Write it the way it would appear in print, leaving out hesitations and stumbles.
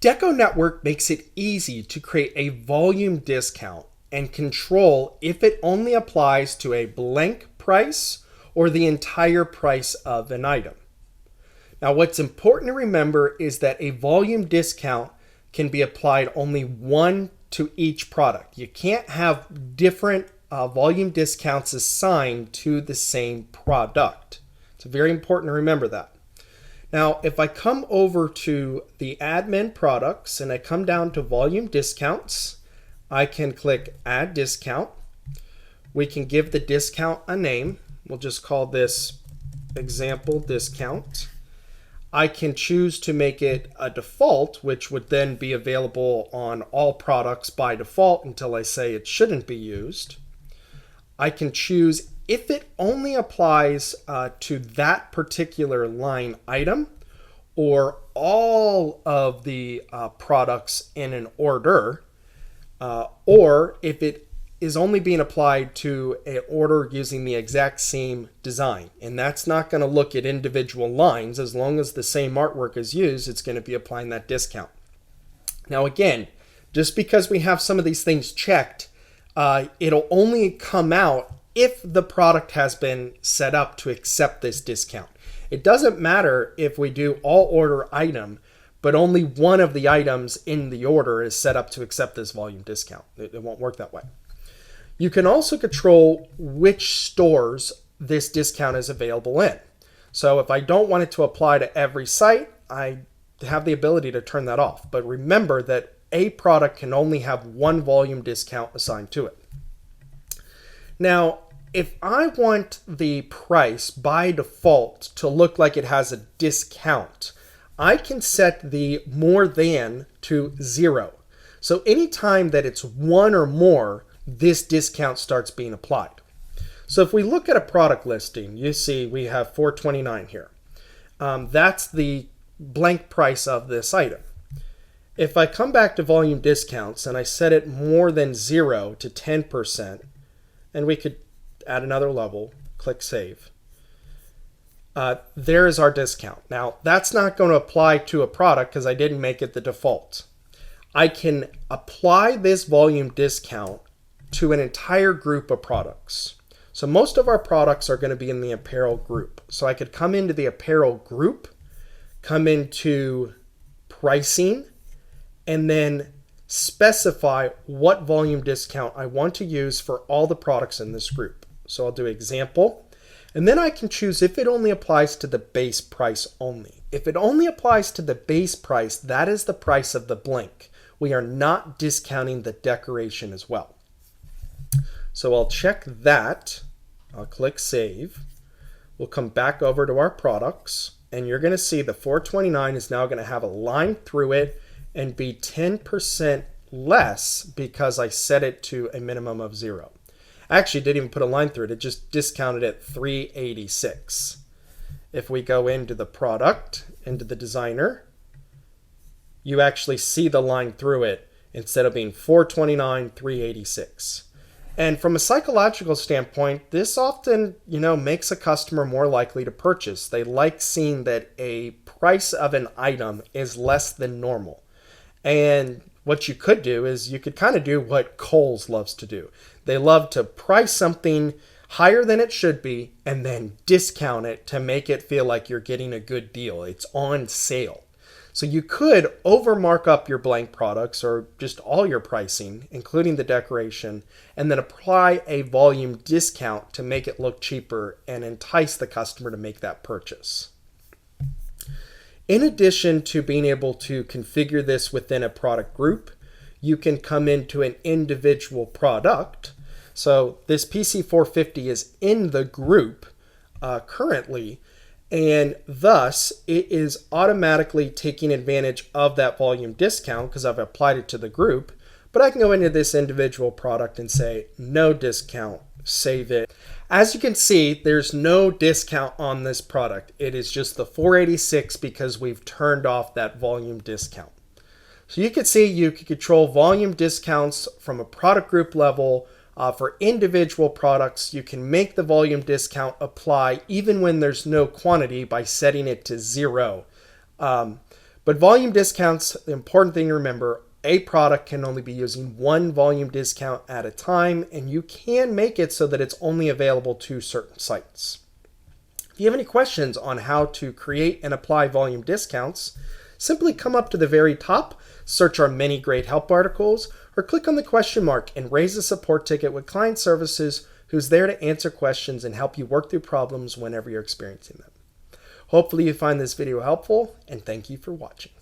DecoNetwork makes it easy to create a volume discount and control if it only applies to a blank price or the entire price of an item. Now, what's important to remember is that a volume discount can be applied only one to each product. You can't have different volume discounts assigned to the same product. It's very important to remember that. Now, if I come over to the admin products and I come down to volume discounts, I can click add discount. We can give the discount a name. We'll just call this example discount. I can choose to make it a default, which would then be available on all products by default until I say it shouldn't be used. I can choose if it only applies to that particular line item or all of the products in an order, or if it is only being applied to an order using the exact same design. And that's not going to look at individual lines. As long as the same artwork is used, it's going to be applying that discount. Now again, just because we have some of these things checked, it'll only come out if the product has been set up to accept this discount. It doesn't matter if we do all order item, but only one of the items in the order is set up to accept this volume discount. It won't work that way. You can also control which stores this discount is available in. So if I don't want it to apply to every site, I have the ability to turn that off. But remember that a product can only have one volume discount assigned to it. Now, if I want the price by default to look like it has a discount, I can set the more than to 0. So anytime that it's 1 or more, this discount starts being applied. So if we look at a product listing, you see we have $4.29 here. That's the blank price of this item. If I come back to volume discounts and I set it more than 0 to 10%, and we could add another level, click save. There is our discount. Now, that's not going to apply to a product because I didn't make it the default. I can apply this volume discount to an entire group of products. So most of our products are going to be in the apparel group. So I could come into the apparel group, come into pricing, and then specify what volume discount I want to use for all the products in this group. So I'll do example, and then I can choose if it only applies to the base price only. If it only applies to the base price, that is the price of the blank. We are not discounting the decoration as well. So I'll check that. I'll click save. We'll come back over to our products, and you're going to see the $4.29 is now going to have a line through it and be 10% less because I set it to a minimum of 0. Actually, it didn't even put a line through it. It just discounted at $3.86. If we go into the product, into the designer, you actually see the line through it instead of being $4.29, $3.86. And from a psychological standpoint, this often, makes a customer more likely to purchase. They like seeing that a price of an item is less than normal. And what you could do is you could kind of do what Kohl's loves to do. They love to price something higher than it should be and then discount it to make it feel like you're getting a good deal. It's on sale. So you could over mark up your blank products or just all your pricing, including the decoration, and then apply a volume discount to make it look cheaper and entice the customer to make that purchase. In addition to being able to configure this within a product group, you can come into an individual product. So this PC450 is in the group currently, and thus it is automatically taking advantage of that volume discount because I've applied it to the group. But I can go into this individual product and say no discount, save it. As you can see, there's no discount on this product. It is just the $4.86 because we've turned off that volume discount. So you can see you can control volume discounts from a product group level. For individual products, you can make the volume discount apply even when there's no quantity by setting it to 0. But volume discounts, the important thing to remember, a product can only be using one volume discount at a time, and you can make it so that it's only available to certain sites. If you have any questions on how to create and apply volume discounts, simply come up to the very top, search our many great help articles, or click on the question mark and raise a support ticket with Client Services, who's there to answer questions and help you work through problems whenever you're experiencing them. Hopefully you find this video helpful, and thank you for watching.